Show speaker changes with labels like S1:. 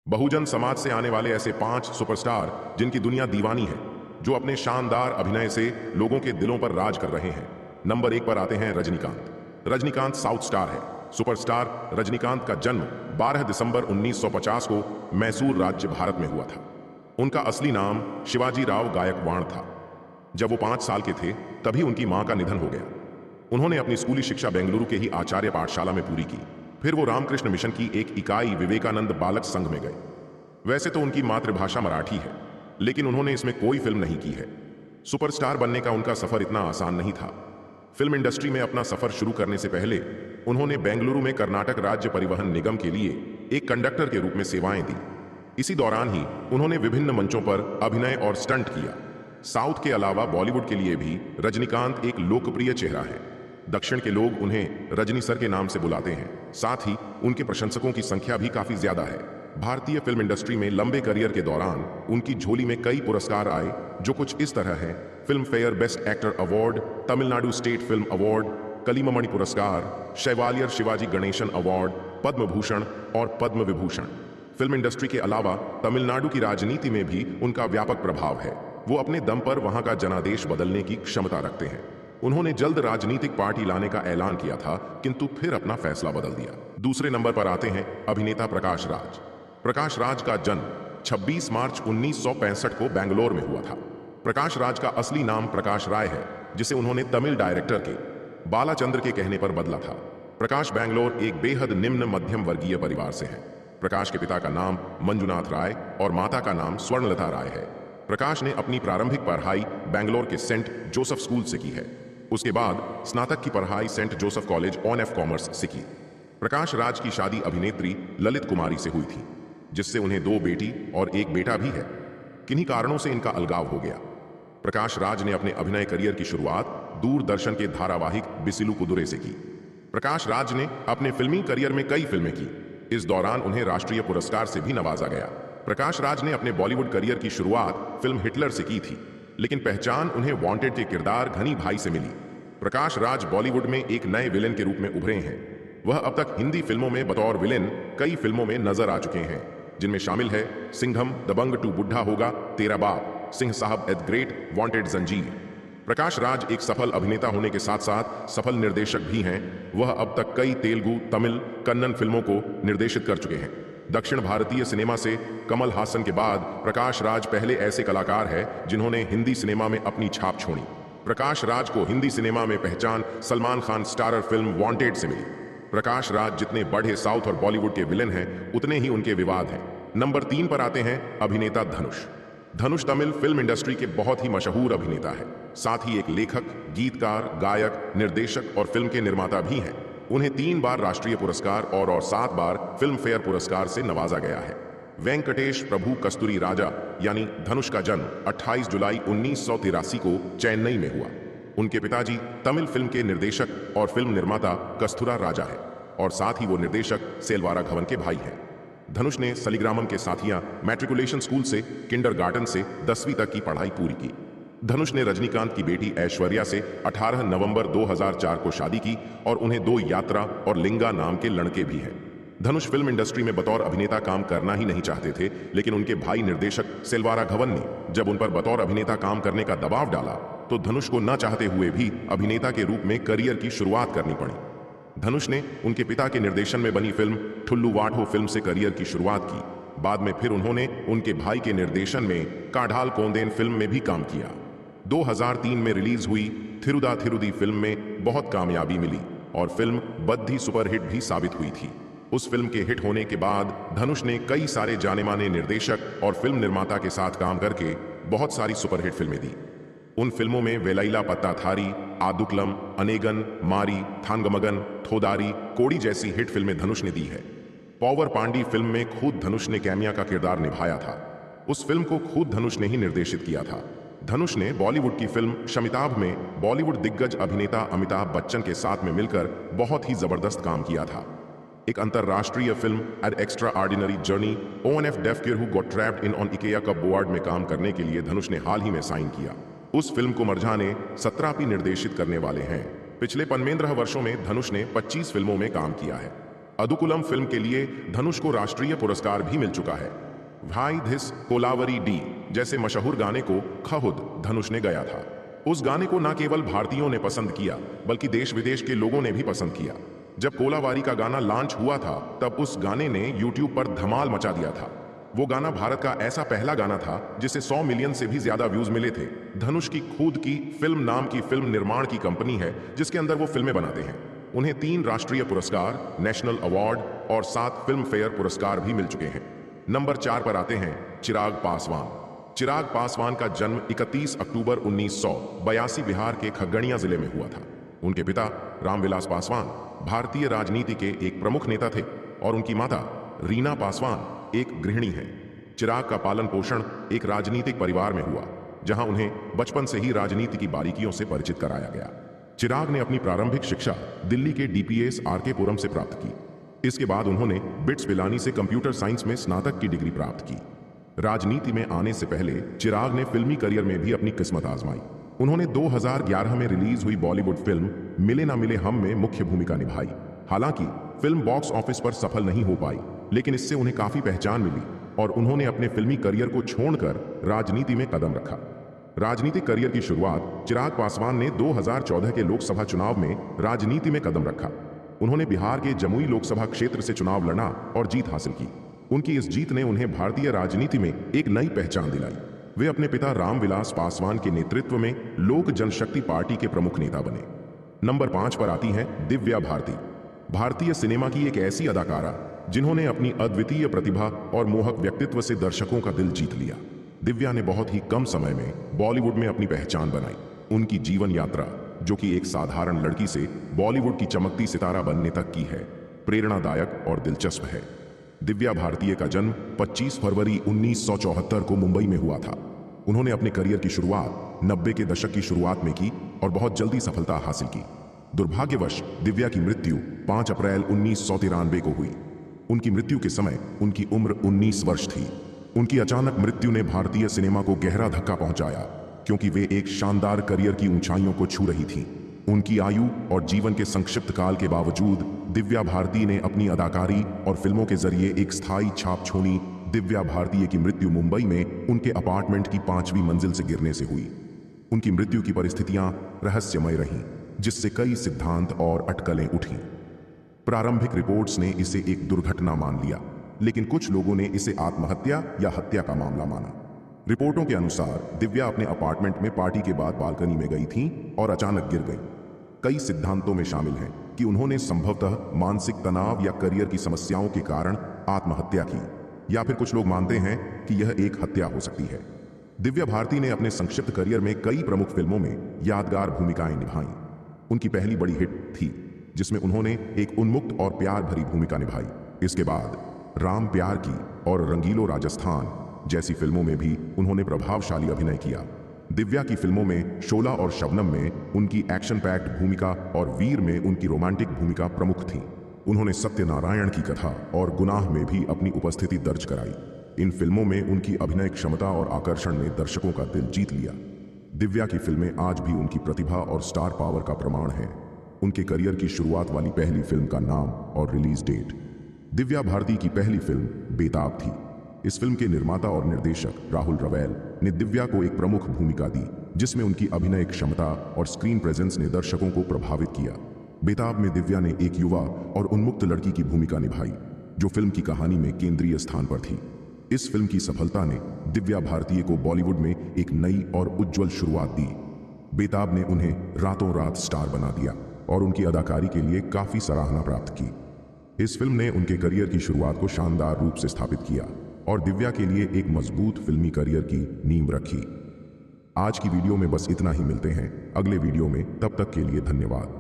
S1: बहुजन समाज से आने वाले ऐसे 5 सुपरस्टार जिनकी दुनिया दीवानी है, जो अपने शानदार अभिनय से लोगों के दिलों पर राज कर रहे हैं। नंबर 1 पर आते हैं रजनीकांत। रजनीकांत साउथ स्टार है। सुपरस्टार रजनीकांत का जन्म 12 दिसंबर 1950 को मैसूर राज्य भारत में हुआ था। उनका असली नाम शिवाजी राव गायकवाड़ था। जब वो 5 साल के थे तभी उनकी मां का निधन हो गया। उन्होंने अपनी स्कूली शिक्षा बेंगलुरु के ही आचार्य पाठशाला में पूरी की। फिर वो रामकृष्ण मिशन की एक इकाई विवेकानंद बालक संघ में गए। वैसे तो उनकी मातृभाषा मराठी है, लेकिन उन्होंने इसमें कोई फिल्म नहीं की है। सुपरस्टार बनने का उनका सफर इतना आसान नहीं था। फिल्म इंडस्ट्री में अपना सफर शुरू करने से पहले उन्होंने बेंगलुरु में कर्नाटक राज्य परिवहन निगम के लिए एक कंडक्टर के रूप में सेवाएं दी। इसी दौरान ही उन्होंने विभिन्न मंचों पर अभिनय और स्टंट किया। साउथ के अलावा बॉलीवुड के लिए भी रजनीकांत एक लोकप्रिय चेहरा है। दक्षिण के लोग उन्हें रजनी सर के नाम से बुलाते हैं। साथ ही उनके प्रशंसकों की संख्या भी काफी ज्यादा है। भारतीय फिल्म इंडस्ट्री में लंबे करियर के दौरान उनकी झोली में कई पुरस्कार आए, जो कुछ इस तरह हैं: Filmfare best actor award, Tamil Nadu state film award, Kalaimamani पुरस्कार, शैवालियर शिवाजी गणेशन अवार्ड, पद्म भूषण और पद्म विभूषण। फिल्म इंडस्ट्री के अलावा तमिलनाडु की राजनीति में भी उनका व्यापक प्रभाव है। वो अपने दम पर वहां का जनादेश बदलने की क्षमता रखते हैं। उन्होंने जल्द राजनीतिक पार्टी लाने का ऐलान किया था, किंतु फिर अपना फैसला बदल दिया। दूसरे नंबर पर आते हैं अभिनेता प्रकाश राज। प्रकाश राज का जन्म 26 मार्च 1965 को बेंगलोर में हुआ था। प्रकाश राज का असली नाम प्रकाश राय है, जिसे उन्होंने तमिल डायरेक्टर के बालाचंद्र के कहने पर बदला था। प्रकाश बेंगलोर एक बेहद निम्न मध्यम वर्गीय परिवार से है। प्रकाश के पिता का नाम मंजुनाथ राय और माता का नाम स्वर्णलता राय है। प्रकाश ने अपनी प्रारंभिक पढ़ाई बेंगलोर के सेंट जोसेफ स्कूल से की है। उसके बाद स्नातक की पढ़ाई Saint Joseph College of Commerce से की। प्रकाश राज की शादी अभिनेत्री ललित कुमारी से हुई थी, जिससे उन्हें 2 बेटी और 1 बेटा भी है। किन्हीं कारणों से इनका अलगाव हो गया। प्रकाश राज ने अपने अभिनय करियर की शुरुआत दूरदर्शन के धारावाहिक बिसिलु कुदुरे से की। प्रकाश राज ने अपने फिल्मी करियर में कई फिल्में की। इस दौरान उन्हें राष्ट्रीय पुरस्कार से भी नवाजा गया। प्रकाश राज ने अपने बॉलीवुड करियर की शुरुआत फिल्म हिटलर से की थी, लेकिन पहचान उन्हें वांटेड के किरदार घनी भाई से मिली। प्रकाश राज बॉलीवुड में एक नए विलेन के रूप में उभरे हैं। वह अब तक हिंदी फिल्मों में बतौर विलेन कई फिल्मों में नजर आ चुके हैं, जिनमें शामिल है सिंघम, दबंग 2 बुढ़ा होगा, तेरा बाप, सिंह साहब एट ग्रेट, वांटेड, जंजीर। प्रकाश राज एक सफल अभिनेता होने के साथ साथ सफल निर्देशक भी हैं। वह अब तक कई तेलुगु, तमिल, कन्नड़ फिल्मों को निर्देशित कर चुके हैं। दक्षिण भारतीय सिनेमा से कमल हासन के बाद प्रकाश राज पहले ऐसे कलाकार हैं जिन्होंने हिंदी सिनेमा में अपनी छाप छोड़ी। प्रकाश राज को हिंदी सिनेमा में पहचान Salman Khan starrer film wanted से मिली। प्रकाश राज जितने बड़े साउथ और बॉलीवुड के विलेन हैं, उतने ही उनके विवाद हैं। नंबर 3 पर आते हैं अभिनेता धनुष। धनुष तमिल फिल्म इंडस्ट्री के बहुत ही मशहूर अभिनेता है। साथ ही एक लेखक, गीतकार, गायक, निर्देशक और फिल्म के निर्माता भी हैं। उन्हें 3 बार राष्ट्रीय पुरस्कार और 7 बार फिल्म फेयर पुरस्कार से नवाजा गया है। वेंकटेश प्रभु कस्तूरी राजा यानी धनुष का जन्म 28 जुलाई 1983 को चेन्नई में हुआ। उनके पिताजी तमिल फिल्म के निर्देशक और फिल्म निर्माता कस्तूरा राजा है, और साथ ही वो निर्देशक सेल्वारा घवन के भाई हैं। धनुष ने सलीग्रामम के साथिया मैट्रिकुलेशन स्कूल से किंडरगार्टन से 10वीं तक की पढ़ाई पूरी की। धनुष ने रजनीकांत की बेटी ऐश्वर्या से 18 नवंबर 2004 को शादी की और उन्हें 2 यात्रा और लिंगा नाम के लड़के भी हैं। धनुष फिल्म इंडस्ट्री में बतौर अभिनेता काम करना ही नहीं चाहते थे, लेकिन उनके भाई निर्देशक सेल्वारा घवन ने जब उन पर बतौर अभिनेता काम करने का दबाव डाला, तो धनुष को न चाहते हुए भी अभिनेता के रूप में करियर की शुरुआत करनी पड़ी। धनुष ने उनके पिता के निर्देशन में बनी फिल्म ठुल्लू वाठो फिल्म से करियर की शुरुआत की। बाद में फिर उन्होंने उनके भाई के निर्देशन में काढ़ाल कोंदेन फिल्म में भी काम किया। 2003 में रिलीज हुई थिरुदा थिरुदी फिल्म में बहुत कामयाबी मिली और फिल्म बद्धी सुपरहिट भी साबित हुई थी। उस फिल्म के हिट होने के बाद धनुष ने कई सारे जाने माने निर्देशक और फिल्म निर्माता के साथ काम करके बहुत सारी सुपरहिट फिल्में दी। उन फिल्मों में वेलाइला पत्ताथारी, आदुकलम, अनेगन, मारी, थांगमगन, थोदारी, कोड़ी जैसी हिट फिल्में धनुष ने दी है। पॉवर पांडी फिल्म में खुद धनुष ने कैमिया का किरदार निभाया था। उस फिल्म को खुद धनुष ने ही निर्देशित किया था। धनुष ने बॉलीवुड की फिल्म शमिताभ में बॉलीवुड दिग्गज अभिनेता अमिताभ बच्चन के साथ में मिलकर बहुत ही जबरदस्त काम किया था। एक अंतरराष्ट्रीय film an extraordinary journey ONF डेफ किड who got trapped in on Ikea cupboard में काम करने के लिए धनुष ने हाल ही में साइन किया। उस फिल्म को मरझा ने सत्रापी निर्देशित करने वाले हैं। पिछले 15 वर्षों में धनुष ने 25 फिल्मों में काम किया है। अदुकुलम फिल्म के लिए धनुष को राष्ट्रीय पुरस्कार भी मिल चुका है। भाई धिस कोलावरी डी जैसे मशहूर गाने को खुद धनुष ने गाया था। उस गाने को न केवल भारतीयों ने पसंद किया बल्कि देश विदेश के लोगों ने भी पसंद किया। जब कोलावारी का गाना लॉन्च हुआ था तब उस गाने ने यूट्यूब पर धमाल मचा दिया था। वो गाना भारत का ऐसा पहला गाना था जिसे 100 मिलियन से भी ज्यादा व्यूज मिले थे। धनुष की खुद की फिल्म नाम की फिल्म निर्माण की कंपनी है जिसके अंदर वो फिल्में बनाते हैं। उन्हें 3 राष्ट्रीय पुरस्कार, नेशनल अवार्ड और 7 फिल्म फेयर पुरस्कार भी मिल चुके हैं। नंबर 4 पर आते हैं चिराग पासवान। चिराग पासवान का जन्म 31 अक्टूबर 1982 बिहार के खगड़िया जिले में हुआ था। उनके पिता रामविलास पासवान भारतीय राजनीति के एक प्रमुख नेता थे और उनकी माता रीना पासवान एक गृहिणी हैं। चिराग का पालन पोषण एक राजनीतिक परिवार में हुआ जहां उन्हें बचपन से ही राजनीति की बारीकियों से परिचित कराया गया। चिराग ने अपनी प्रारंभिक शिक्षा दिल्ली के डीपीएस आरके पुरम से प्राप्त की। इसके बाद उन्होंने बिट्स पिलानी से कंप्यूटर साइंस में स्नातक की डिग्री प्राप्त की। राजनीति में आने से पहले चिराग ने फिल्मी करियर में भी अपनी किस्मत आजमाई। उन्होंने 2011 में रिलीज हुई बॉलीवुड फिल्म मिले ना मिले हम में मुख्य भूमिका निभाई। हालांकि फिल्म बॉक्स ऑफिस पर सफल नहीं हो पाई, लेकिन इससे उन्हें काफी पहचान मिली और उन्होंने अपने फिल्मी करियर को छोड़कर राजनीति में कदम रखा। राजनीतिक करियर की शुरुआत चिराग पासवान ने 2014 के लोकसभा चुनाव में राजनीति में कदम रखा। उन्होंने बिहार के जमुई लोकसभा क्षेत्र से चुनाव लड़ा और जीत हासिल की। उनकी इस जीत ने उन्हें भारतीय राजनीति में एक नई पहचान दिलाई। वे अपने पिता रामविलास पासवान के नेतृत्व में लोक जनशक्ति पार्टी के प्रमुख नेता बने। नंबर 5 पर आती हैं दिव्या भारती। भारतीय सिनेमा की एक ऐसी अदाकारा जिन्होंने अपनी अद्वितीय प्रतिभा और मोहक व्यक्तित्व से दर्शकों का दिल जीत लिया। दिव्या ने बहुत ही कम समय में बॉलीवुड में अपनी पहचान बनाई। उनकी जीवन यात्रा, जो कि एक साधारण लड़की से बॉलीवुड की चमकती सितारा बनने तक की है, प्रेरणादायक और दिलचस्प है। दिव्या भारतीय का जन्म 25 फरवरी 1974 को मुंबई में हुआ था। उन्होंने अपने करियर की शुरुआत 90 के दशक की शुरुआत में की और बहुत जल्दी सफलता हासिल की। दुर्भाग्यवश दिव्या की मृत्यु 5 अप्रैल 1993 को हुई। उनकी मृत्यु के समय उनकी उम्र 19 वर्ष थी। उनकी अचानक मृत्यु ने भारतीय सिनेमा को गहरा धक्का पहुंचाया, क्योंकि वे एक शानदार करियर की ऊंचाइयों को छू रही थीं। उनकी आयु और जीवन के संक्षिप्त काल के बावजूद दिव्या भारती ने अपनी अदाकारी और फिल्मों के जरिए एक स्थायी छाप छोड़ी। दिव्या भारती की मृत्यु मुंबई में उनके अपार्टमेंट की 5वीं मंजिल से गिरने से हुई। उनकी मृत्यु की परिस्थितियां रहस्यमय रहीं, जिससे कई सिद्धांत और अटकलें उठीं। प्रारंभिक रिपोर्ट्स ने इसे एक दुर्घटना मान लिया, लेकिन कुछ लोगों ने इसे आत्महत्या या हत्या का मामला माना। रिपोर्टों के अनुसार दिव्या अपने अपार्टमेंट में पार्टी के बाद बालकनी में गई थीं और अचानक गिर गईं। कई सिद्धांतों में शामिल हैं कि उन्होंने संभवतः मानसिक तनाव या करियर की समस्याओं के कारण आत्महत्या की, या फिर कुछ लोग मानते हैं कि यह एक हत्या हो सकती है। दिव्या भारती ने अपने संक्षिप्त करियर में कई प्रमुख फिल्मों में यादगार भूमिकाएं निभाईं। उनकी पहली बड़ी हिट थी जिसमें उन्होंने एक उन्मुक्त और प्यार भरी भूमिका निभाई। इसके बाद राम प्यार की और रंगीलो राजस्थान जैसी फिल्मों में भी उन्होंने प्रभावशाली अभिनय किया। दिव्या की फिल्मों में शोला और शबनम में उनकी एक्शन पैक्ड भूमिका और वीर में उनकी रोमांटिक भूमिका प्रमुख थी। उन्होंने सत्यनारायण की कथा और गुनाह में भी अपनी उपस्थिति दर्ज कराई। इन फिल्मों में उनकी अभिनय क्षमता और आकर्षण ने दर्शकों का दिल जीत लिया। दिव्या की फिल्में आज भी उनकी प्रतिभा और स्टार पावर का प्रमाण हैं। उनके करियर की शुरुआत वाली पहली फिल्म का नाम और रिलीज डेट। दिव्या भारती की पहली फिल्म बेताब थी। इस फिल्म के निर्माता और निर्देशक राहुल रवैल ने दिव्या को एक प्रमुख भूमिका दी, जिसमें उनकी अभिनय क्षमता और स्क्रीन प्रेजेंस ने दर्शकों को प्रभावित किया। बेताब में दिव्या ने एक युवा और उन्मुक्त लड़की की भूमिका निभाई, जो फिल्म की कहानी में केंद्रीय स्थान पर थी। इस फिल्म की सफलता ने दिव्या भारती को बॉलीवुड में एक नई और उज्जवल शुरुआत दी। बेताब ने उन्हें रातों रात स्टार बना दिया और उनकी अदाकारी के लिए काफी सराहना प्राप्त की। इस फिल्म ने उनके करियर की शुरुआत को शानदार रूप से स्थापित किया और दिव्या के लिए एक मजबूत फिल्मी करियर की नींव रखी। आज की वीडियो में बस इतना ही। मिलते हैं अगले वीडियो में, तब तक के लिए धन्यवाद।